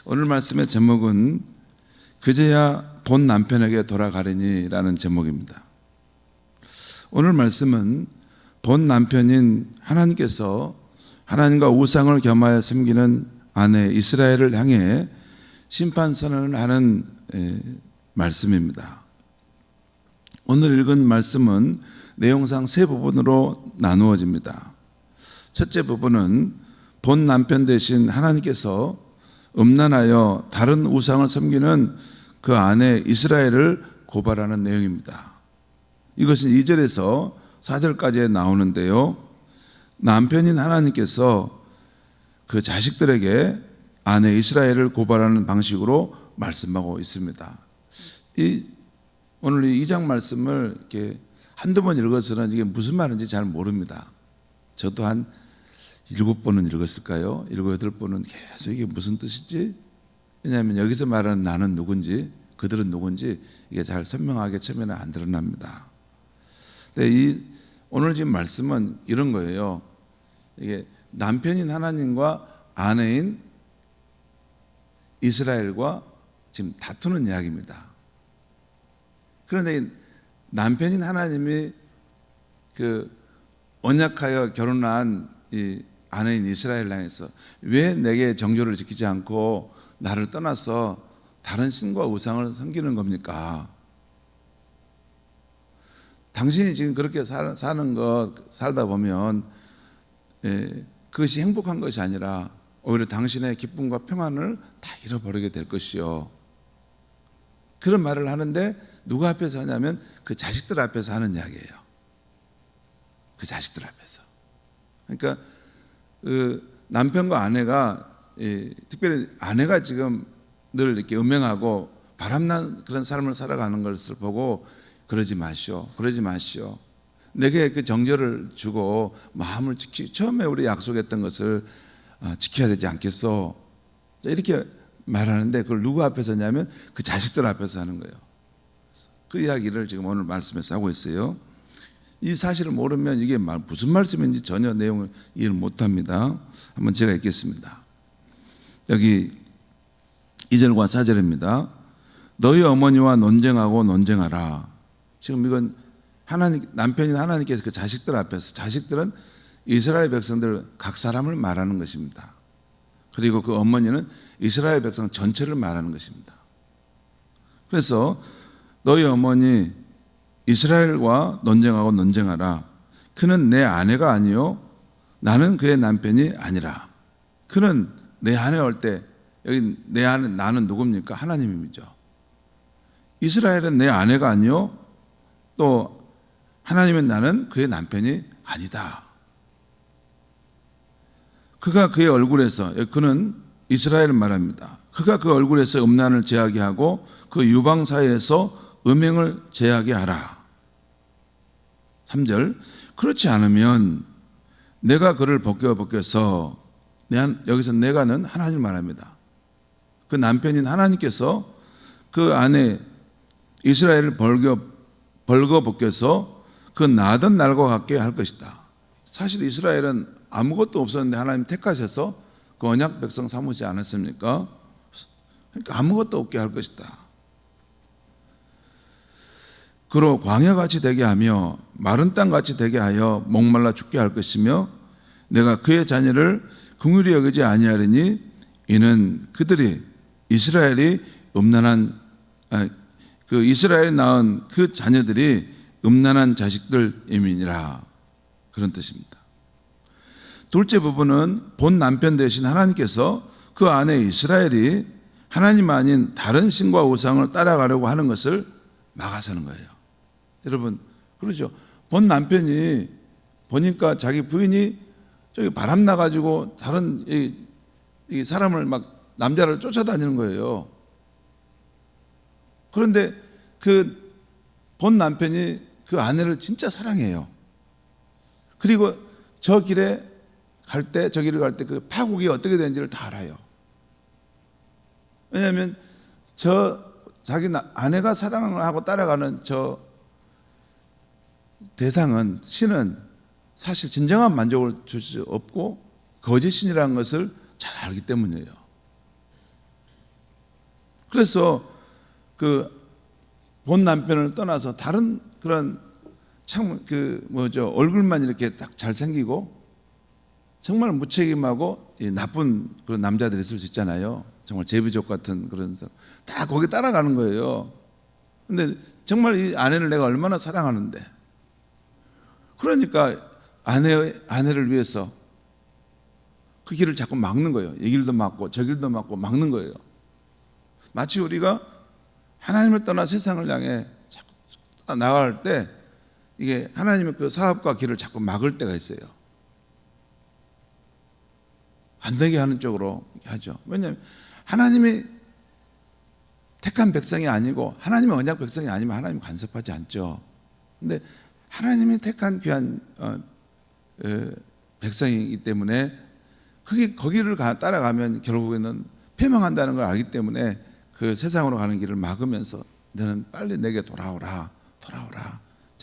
오늘 말씀의 제목은 그제야 본 남편에게 돌아가리니라는 제목입니다. 오늘 말씀은 본 남편인 하나님께서 하나님과 우상을 겸하여 섬기는 아내 이스라엘을 향해 심판 선언을 하는 말씀입니다. 오늘 읽은 말씀은 내용상 세 부분으로 나누어집니다. 첫째 부분은 본 남편 대신 하나님께서 음란하여 다른 우상을 섬기는 그 아내 이스라엘을 고발하는 내용입니다. 이것은 2절에서 4절까지 나오는데요. 남편인 하나님께서 그 자식들에게 아내 이스라엘을 고발하는 방식으로 말씀하고 있습니다. 오늘 이 2장 말씀을 이렇게 한두 번 읽어서는 이게 무슨 말인지 잘 모릅니다. 저도 한 7번은 읽었을까요? 7, 8번은 계속 이게 무슨 뜻이지? 왜냐하면 여기서 말하는 나는 누군지, 그들은 누군지 이게 잘 선명하게 처음에는 안 드러납니다. 근데 오늘 지금 말씀은 이런 거예요. 이게 남편인 하나님과 아내인 이스라엘과 지금 다투는 이야기입니다. 그런데 남편인 하나님이 그 언약하여 결혼한 이 아내인 이스라엘 향해서 왜 내게 정조를 지키지 않고 나를 떠나서 다른 신과 우상을 섬기는 겁니까? 당신이 지금 그렇게 살다 보면 그것이 행복한 것이 아니라 오히려 당신의 기쁨과 평안을 다 잃어버리게 될 것이요. 그런 말을 하는데 누구 앞에서 하냐면 그 자식들 앞에서 하는 이야기예요. 그 자식들 앞에서. 그러니까 그 남편과 아내가 특별히 아내가 지금 늘 이렇게 음행하고 바람난 그런 삶을 살아가는 것을 보고 그러지 마시오. 내게 그 정죄를 주고 마음을 처음에 우리 약속했던 것을 지켜야 되지 않겠소? 이렇게 말하는데 그걸 누구 앞에서 하냐면 그 자식들 앞에서 하는 거예요. 그 이야기를 지금 오늘 말씀에서 하고 있어요. 이 사실을 모르면 이게 무슨 말씀인지 전혀 내용을 이해를 못합니다. 한번 제가 읽겠습니다. 여기 2절과 4절입니다. 너희 어머니와 논쟁하라. 지금 이건 남편인 하나님께서 그 자식들 앞에서, 자식들은 이스라엘 백성들 각 사람을 말하는 것입니다. 그리고 그 어머니는 이스라엘 백성 전체를 말하는 것입니다. 그래서 너희 어머니 이스라엘과 논쟁하라. 그는 내 아내가 아니요 나는 그의 남편이 아니라. 그는 내 아내 올 때 여기 내 아내 나는 누굽니까? 하나님이죠. 이스라엘은 내 아내가 아니요 또 하나님은 나는 그의 남편이 아니다. 그가 그의 얼굴에서, 그는 이스라엘을 말합니다. 그가 그 얼굴에서 음란을 제하게 하고 그 유방 사이에서 음행을 제하게 하라. 3절 그렇지 않으면 내가 그를 벗겨서 여기서 내가는 하나님을 말합니다. 그 남편인 하나님께서 그 아내 이스라엘을 벌거 벗겨서 그 나던 날과 같게 할 것이다. 사실 이스라엘은 아무것도 없었는데 하나님 택하셔서 그 언약 백성 삼으지 않았습니까? 그러니까 아무것도 없게 할 것이다. 그로 광야같이 되게 하며 마른 땅같이 되게 하여 목말라 죽게 할 것이며 내가 그의 자녀를 긍휼히 여기지 아니하리니 이는 그들이 이스라엘이 낳은 그 자녀들이 음란한 자식들임이니라. 그런 뜻입니다. 둘째 부분은 본 남편 대신 하나님께서 그 아내 이스라엘이 하나님 아닌 다른 신과 우상을 따라가려고 하는 것을 막아서는 거예요. 여러분 그러죠. 본 남편이 보니까 자기 부인이 저기 바람 나가지고 다른 이 사람을 막 남자를 쫓아다니는 거예요. 그런데 그 본 남편이 그 아내를 진짜 사랑해요. 그리고 저 길을 갈 때 그 파국이 어떻게 되는지를 다 알아요. 왜냐하면 자기 아내가 사랑을 하고 따라가는 저 대상은 신은 사실 진정한 만족을 줄 수 없고 거짓신이라는 것을 잘 알기 때문이에요. 그래서 그 본 남편을 떠나서 다른 그런 참 얼굴만 이렇게 딱 잘생기고 정말 무책임하고 나쁜 그런 남자들이 있을 수 있잖아요. 정말 제비족 같은 그런 사람 다 거기 따라가는 거예요. 근데 정말 이 아내를 내가 얼마나 사랑하는데, 그러니까 아내를 위해서 그 길을 자꾸 막는 거예요. 이 길도 막고 저 길도 막고 막는 거예요. 마치 우리가 하나님을 떠나 세상을 향해 자꾸 나아갈 때 이게 하나님의 그 사업과 길을 자꾸 막을 때가 있어요. 안 되게 하는 쪽으로 하죠. 왜냐하면 하나님이 택한 백성이 아니고 하나님의 언약 백성이 아니면 하나님 간섭하지 않죠. 근데 하나님이 택한 귀한 백성이기 때문에 거기를 따라가면 결국에는 패망한다는 걸 알기 때문에 그 세상으로 가는 길을 막으면서 너는 빨리 내게 돌아오라.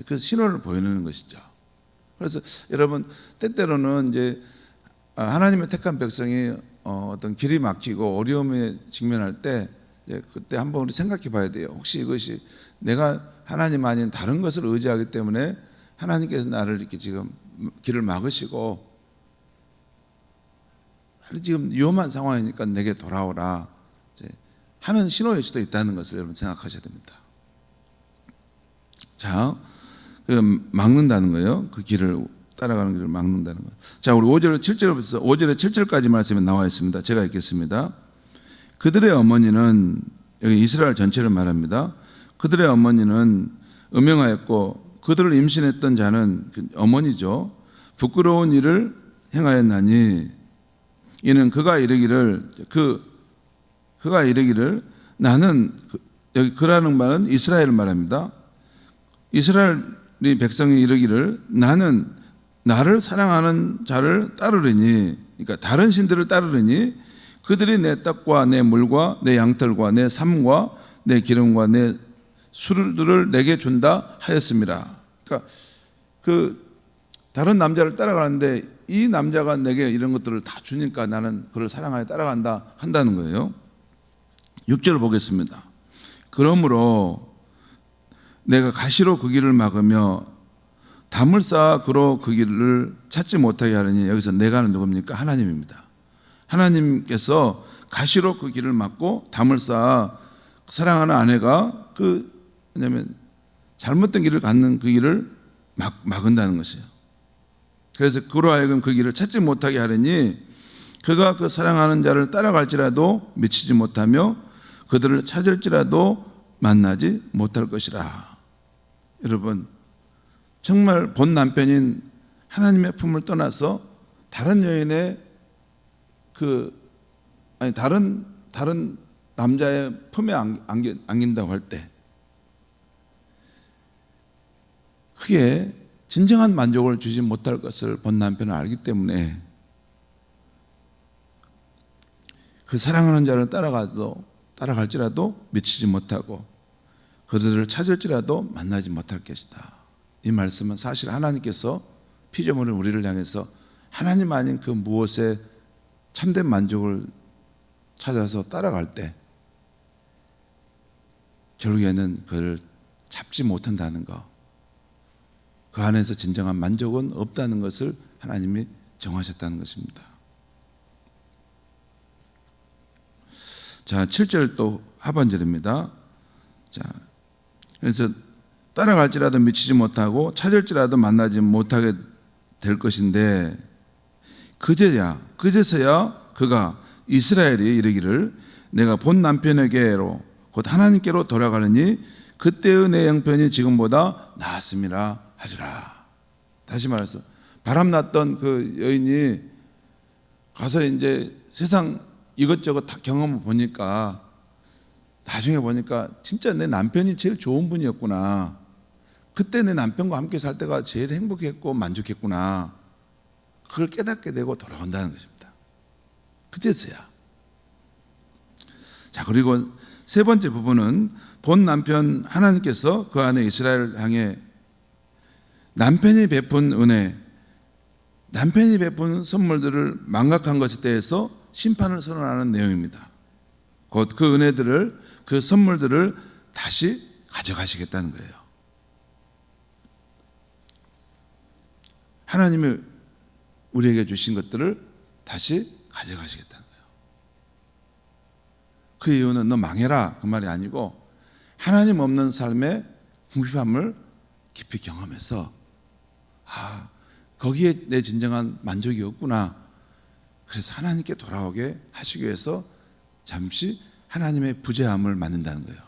그 신호를 보여주는 것이죠. 그래서 여러분, 때때로는 이제 하나님의 택한 백성이 어떤 길이 막히고 어려움에 직면할 때 그때 한번 우리 생각해 봐야 돼요. 혹시 이것이 내가 하나님 아닌 다른 것을 의지하기 때문에 하나님께서 나를 이렇게 지금 길을 막으시고 지금 위험한 상황이니까 내게 돌아오라 하는 신호일 수도 있다는 것을 여러분 생각하셔야 됩니다. 자, 막는다는 거예요. 그 길을 따라가는 길을 막는다는 거예요. 자, 우리 5절 7절부터 5절에 7절까지 말씀에 나와 있습니다. 제가 읽겠습니다. 그들의 어머니는, 여기 이스라엘 전체를 말합니다. 그들의 어머니는 음행하였고 그들을 임신했던 자는 어머니죠. 부끄러운 일을 행하였나니 이는 그가 이르기를 나는, 여기 그라는 말은 이스라엘을 말합니다. 이스라엘이 백성이 이르기를 나는 나를 사랑하는 자를 따르리니, 그러니까 다른 신들을 따르리니 그들이 내 떡과 내 물과 내 양털과 내 삶과 내 기름과 내 술들을 내게 준다 하였습니다. 그러니까 그 다른 남자를 따라가는데 이 남자가 내게 이런 것들을 다 주니까 나는 그를 사랑하여 따라간다 한다는 거예요. 6절 보겠습니다. 그러므로 내가 가시로 그 길을 막으며 담을 쌓아 그로 그 길을 찾지 못하게 하려니, 여기서 내가는 누굽니까? 하나님입니다. 하나님께서 가시로 그 길을 막고 담을 쌓아 사랑하는 아내가 왜냐하면 잘못된 길을 갖는 그 길을 막은다는 것이에요. 그래서 그로 하여금 그 길을 찾지 못하게 하려니 그가 그 사랑하는 자를 따라갈지라도 미치지 못하며 그들을 찾을지라도 만나지 못할 것이라. 여러분, 정말 본 남편인 하나님의 품을 떠나서 다른 여인의 다른 남자의 품에 안긴다고 할 때 그게 진정한 만족을 주지 못할 것을 본 남편은 알기 때문에 그 사랑하는 자를 따라갈지라도 미치지 못하고 그들을 찾을지라도 만나지 못할 것이다. 이 말씀은 사실 하나님께서 피조물인 우리를 향해서 하나님 아닌 그 무엇에 참된 만족을 찾아서 따라갈 때 결국에는 그를 잡지 못한다는 것, 그 안에서 진정한 만족은 없다는 것을 하나님이 정하셨다는 것입니다. 자, 7절 또 하반절입니다. 자, 그래서 따라갈지라도 미치지 못하고 찾을지라도 만나지 못하게 될 것인데 그제서야 그가 이스라엘이 이르기를 내가 본 남편에게로 곧 하나님께로 돌아가느니 그때의 내 형편이 지금보다 나았음이라 하리라. 다시 말해서 바람났던 그 여인이 가서 이제 세상 이것저것 다 경험을 보니까 나중에 보니까 진짜 내 남편이 제일 좋은 분이었구나. 그때 내 남편과 함께 살 때가 제일 행복했고 만족했구나. 그걸 깨닫게 되고 돌아온다는 것입니다. 그제서야. 자, 그리고 세 번째 부분은 본 남편 하나님께서 그 안에 이스라엘을 향해 남편이 베푼 은혜, 남편이 베푼 선물들을 망각한 것에 대해서 심판을 선언하는 내용입니다. 곧 그 은혜들을, 그 선물들을 다시 가져가시겠다는 거예요. 하나님이 우리에게 주신 것들을 다시 가져가시겠다는 거예요. 그 이유는 너 망해라 그 말이 아니고, 하나님 없는 삶의 궁핍함을 깊이 경험해서 거기에 내 진정한 만족이 없구나. 그래서 하나님께 돌아오게 하시기 위해서 잠시 하나님의 부재함을 만든다는 거예요.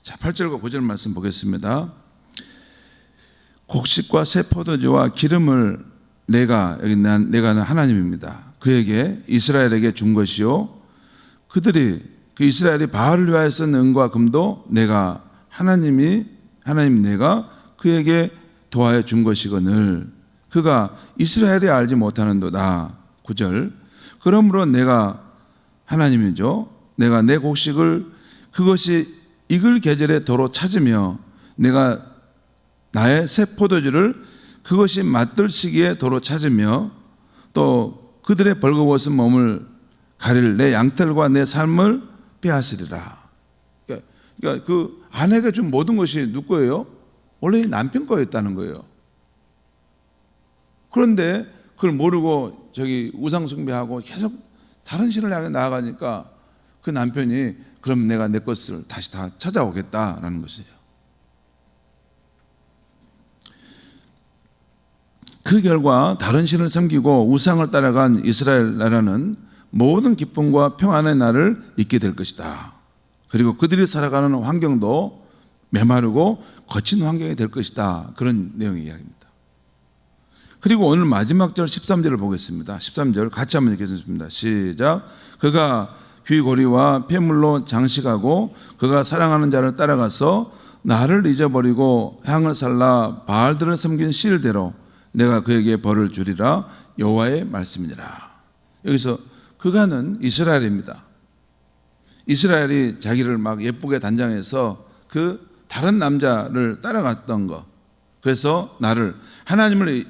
자, 8절과 9절 말씀 보겠습니다. 곡식과 새 포도주와 기름을 내가는 하나님입니다. 그에게 이스라엘에게 준 것이요, 그 이스라엘이 바알을 위하여 쓴 은과 금도 하나님 내가 그에게 도하여 준 것이거늘 그가 이스라엘이 알지 못하는도다. 9절. 그러므로 내가 하나님이죠. 내가 내 곡식을 그것이 익을 계절에 도로 찾으며 내가 나의 새 포도주를 그것이 맛들 시기에 도로 찾으며 또 그들의 벌거벗은 몸을 가릴 내 양털과 내 삶을 빼앗으리라. 그러니까 그 아내가 준 모든 것이 누구 거예요? 원래 남편 거였다는 거예요. 그런데 그걸 모르고 우상 숭배하고 계속 다른 신을 향해 나아가니까 그 남편이 그럼 내가 내 것을 다시 다 찾아오겠다라는 것이에요. 그 결과 다른 신을 섬기고 우상을 따라간 이스라엘 나라는 모든 기쁨과 평안의 날을 잊게 될 것이다. 그리고 그들이 살아가는 환경도 메마르고 거친 환경이 될 것이다. 그런 내용의 이야기입니다. 그리고 오늘 마지막 절 13절을 보겠습니다. 13절 같이 한번 읽겠습니다. 시작. 그가 귀고리와 폐물로 장식하고 그가 사랑하는 자를 따라가서 나를 잊어버리고 향을 살라 바알들을 섬긴 시일대로 내가 그에게 벌을 주리라. 여호와의 말씀이니라. 여기서 그가는 이스라엘입니다. 이스라엘이 자기를 막 예쁘게 단장해서 그 다른 남자를 따라갔던 거, 그래서 나를 하나님을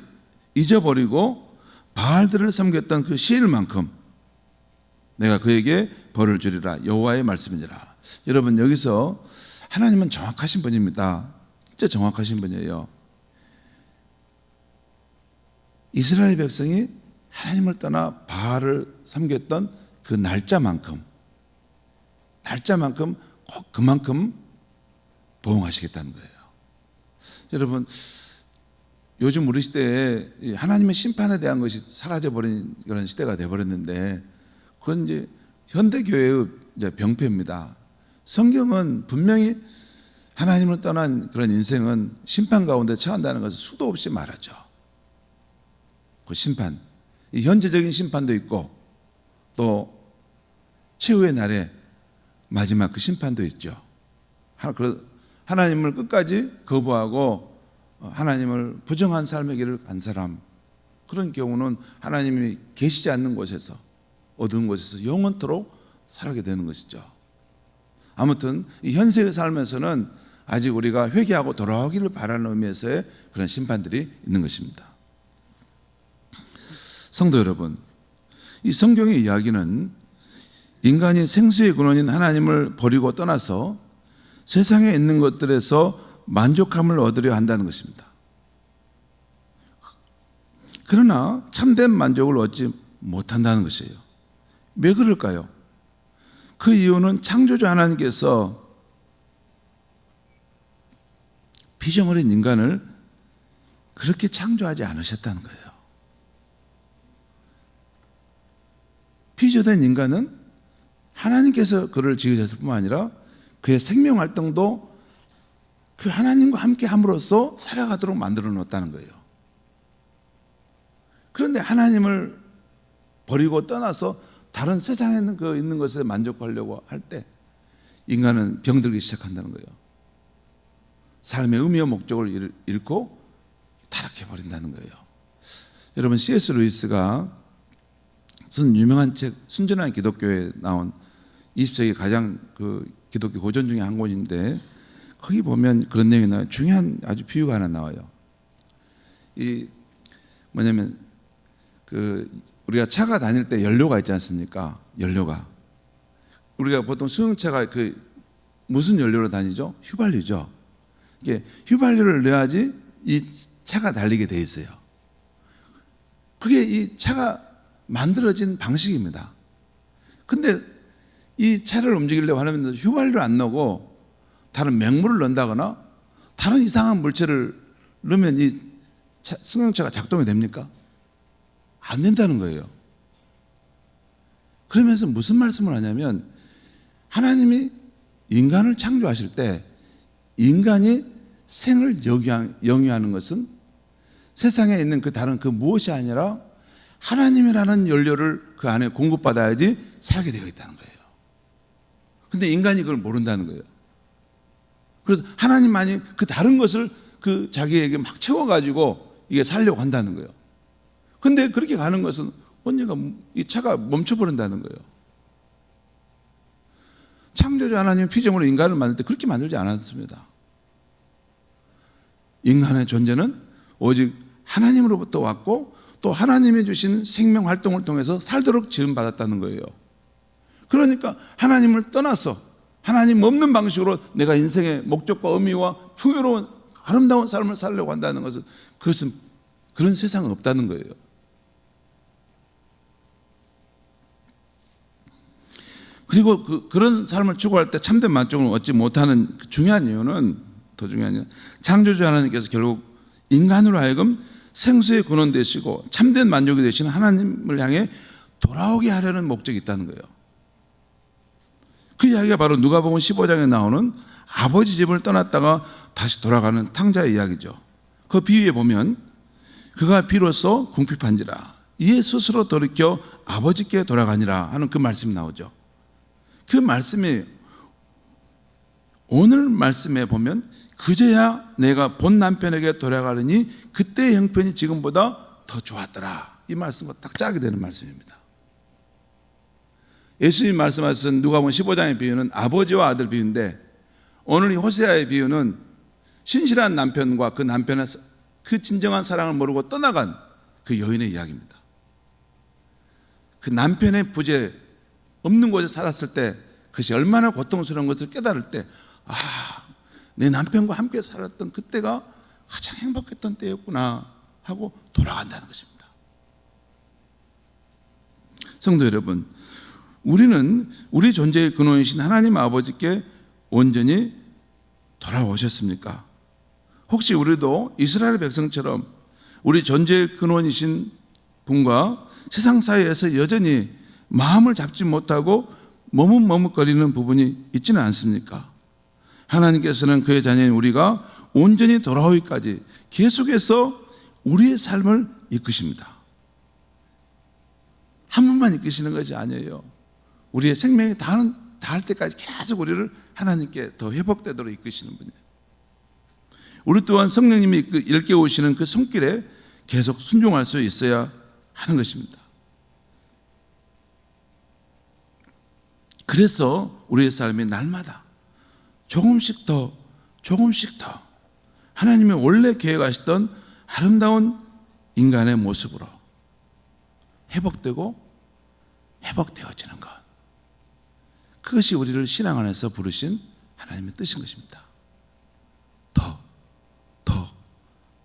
잊어버리고 바알들을 섬겼던 그 시일만큼 내가 그에게 벌을 주리라. 여호와의 말씀이니라. 여러분, 여기서 하나님은 정확하신 분입니다. 진짜 정확하신 분이에요. 이스라엘 백성이 하나님을 떠나 바알을 섬겼던 그 날짜만큼 꼭 그만큼 보응하시겠다는 거예요. 여러분, 요즘 우리 시대에 하나님의 심판에 대한 것이 사라져버린 그런 시대가 되어버렸는데, 그건 이제 현대교회의 병폐입니다. 성경은 분명히 하나님을 떠난 그런 인생은 심판 가운데 처한다는 것을 수도 없이 말하죠. 그 심판, 현재적인 심판도 있고 또 최후의 날에 마지막 그 심판도 있죠. 하나님을 끝까지 거부하고 하나님을 부정한 삶의 길을 간 사람, 그런 경우는 하나님이 계시지 않는 곳에서, 어두운 곳에서 영원토록 살게 되는 것이죠. 아무튼 이 현세의 삶에서는 아직 우리가 회개하고 돌아오기를 바라는 의미에서의 그런 심판들이 있는 것입니다. 성도 여러분, 이 성경의 이야기는 인간이 생수의 근원인 하나님을 버리고 떠나서 세상에 있는 것들에서 만족함을 얻으려 한다는 것입니다. 그러나 참된 만족을 얻지 못한다는 것이에요. 왜 그럴까요? 그 이유는 창조주 하나님께서 비정어린 인간을 그렇게 창조하지 않으셨다는 거예요. 피조된 인간은 하나님께서 그를 지으셨을 뿐만 아니라 그의 생명 활동도 그 하나님과 함께 함으로써 살아가도록 만들어 놓았다는 거예요. 그런데 하나님을 버리고 떠나서 다른 세상에 있는 것에 만족하려고 할 때 인간은 병들기 시작한다는 거예요. 삶의 의미와 목적을 잃고 타락해 버린다는 거예요. 여러분, C.S. 루이스가 쓴 유명한 책 순전한 기독교에 나온 20세기 가장 그 기독교 고전 중에 한 권인데, 거기 보면 그런 내용이 나와요. 중요한 아주 비유가 하나 나와요. 이 뭐냐면 우리가 차가 다닐 때 연료가 있지 않습니까? 연료가. 우리가 보통 승용차가 무슨 연료로 다니죠? 휘발유죠. 이게 휘발유를 넣어야지 이 차가 달리게 돼 있어요. 그게 이 차가 만들어진 방식입니다. 근데 이 차를 움직이려고 하면 휘발유를 안 넣고 다른 맹물을 넣는다거나 다른 이상한 물질을 넣으면 이 승용차가 작동이 됩니까? 안 된다는 거예요. 그러면서 무슨 말씀을 하냐면 하나님이 인간을 창조하실 때 인간이 생을 영위하는 것은 세상에 있는 다른 무엇이 아니라 하나님이라는 연료를 그 안에 공급받아야지 살게 되어 있다는 거예요. 근데 인간이 그걸 모른다는 거예요. 그래서 하나님만이 다른 것을 자기에게 막 채워가지고 이게 살려고 한다는 거예요. 근데 그렇게 가는 것은 언젠가 이 차가 멈춰버린다는 거예요. 창조주 하나님 피조물로 인간을 만들 때 그렇게 만들지 않았습니다. 인간의 존재는 오직 하나님으로부터 왔고 또 하나님이 주신 생명 활동을 통해서 살도록 지음받았다는 거예요. 그러니까 하나님을 떠나서 하나님 없는 방식으로 내가 인생의 목적과 의미와 풍요로운 아름다운 삶을 살려고 한다는 그것은 그런 세상은 없다는 거예요. 그리고 그런 삶을 추구할 때 참된 만족을 얻지 못하는 중요한 이유는 창조주 하나님께서 결국 인간으로 하여금 생수의 근원 되시고 참된 만족이 되시는 하나님을 향해 돌아오게 하려는 목적이 있다는 거예요. 그 이야기가 바로 누가복음 15장에 나오는 아버지 집을 떠났다가 다시 돌아가는 탕자의 이야기죠. 그 비유에 보면 그가 비로소 궁핍한지라 이에 스스로 돌이켜 아버지께 돌아가니라 하는 그 말씀이 나오죠. 그 말씀이 오늘 말씀에 보면 그제야 내가 본 남편에게 돌아가려니 그때의 형편이 지금보다 더 좋았더라. 이 말씀과 딱 짜게 되는 말씀입니다. 예수님 말씀하신 누가복음 15장의 비유는 아버지와 아들 비유인데 오늘 이 호세아의 비유는 신실한 남편과 그 남편의 그 진정한 사랑을 모르고 떠나간 그 여인의 이야기입니다. 그 남편의 부재 없는 곳에 살았을 때 그것이 얼마나 고통스러운 것을 깨달을 때 내 남편과 함께 살았던 그때가 가장 행복했던 때였구나 하고 돌아간다는 것입니다. 성도 여러분, 우리는 우리 존재의 근원이신 하나님 아버지께 온전히 돌아오셨습니까? 혹시 우리도 이스라엘 백성처럼 우리 존재의 근원이신 분과 세상 사이에서 여전히 마음을 잡지 못하고 머뭇머뭇거리는 부분이 있지는 않습니까? 하나님께서는 그의 자녀인 우리가 온전히 돌아오기까지 계속해서 우리의 삶을 이끄십니다. 한 번만 이끄시는 것이 아니에요. 우리의 생명이 닿을 때까지 계속 우리를 하나님께 더 회복되도록 이끄시는 분이에요. 우리 또한 성령님이 일깨우시는 그 손길에 계속 순종할 수 있어야 하는 것입니다. 그래서 우리의 삶이 날마다 조금씩 더 하나님이 원래 계획하셨던 아름다운 인간의 모습으로 회복되어지는 것, 그것이 우리를 신앙 안에서 부르신 하나님의 뜻인 것입니다.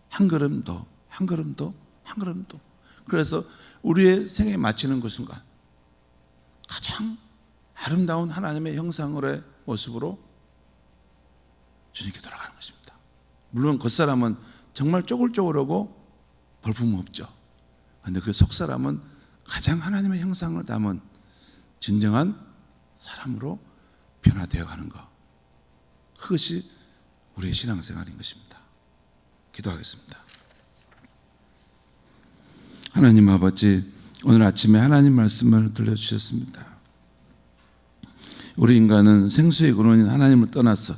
한 걸음 더. 그래서 우리의 생에 마치는 그 순간 가장 아름다운 하나님의 형상의 모습으로 주님께 돌아가는 것입니다. 물론 겉사람은 정말 쪼글쪼글하고 볼품없죠. 그런데 그 속사람은 가장 하나님의 형상을 담은 진정한 사람으로 변화되어 가는 것, 그것이 우리의 신앙생활인 것입니다. 기도하겠습니다. 하나님 아버지, 오늘 아침에 하나님 말씀을 들려주셨습니다. 우리 인간은 생수의 근원인 하나님을 떠나서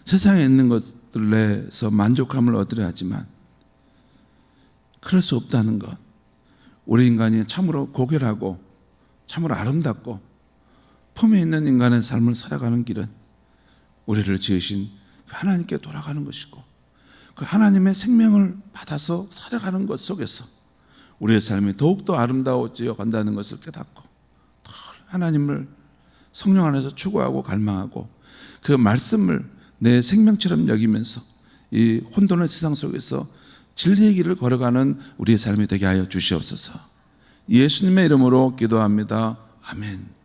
세상에 있는 것들 내에서 만족함을 얻으려 하지만 그럴 수 없다는 것, 우리 인간이 참으로 고결하고 참으로 아름답고 품에 있는 인간의 삶을 살아가는 길은 우리를 지으신 그 하나님께 돌아가는 것이고, 그 하나님의 생명을 받아서 살아가는 것 속에서 우리의 삶이 더욱더 아름다워져 간다는 것을 깨닫고 더 하나님을 성령 안에서 추구하고 갈망하고 그 말씀을 내 생명처럼 여기면서 이 혼돈의 세상 속에서 진리의 길을 걸어가는 우리의 삶이 되게 하여 주시옵소서. 예수님의 이름으로 기도합니다. 아멘.